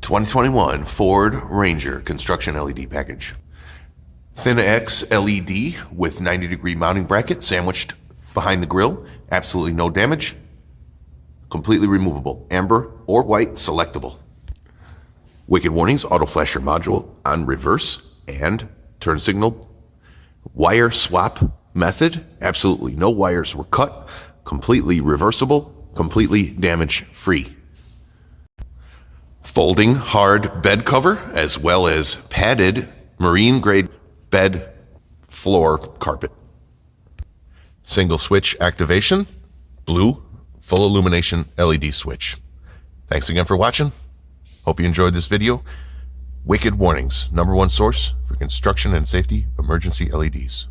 2021 Ford Ranger construction LED package. Thin-X LED with 90-degree mounting bracket sandwiched behind the grille. Absolutely no damage. Completely removable. Amber or white selectable. Wicked warnings, auto flasher module on reverse and turn signal. Wire swap method. Absolutely no wires were cut. Completely reversible. Completely damage free. Folding hard bed cover as well as padded marine grade bed floor carpet. Single switch activation, blue full illumination LED switch. Thanks again for watching. Hope you enjoyed this video. Wicked Warnings, #1 source for construction and safety emergency LEDs.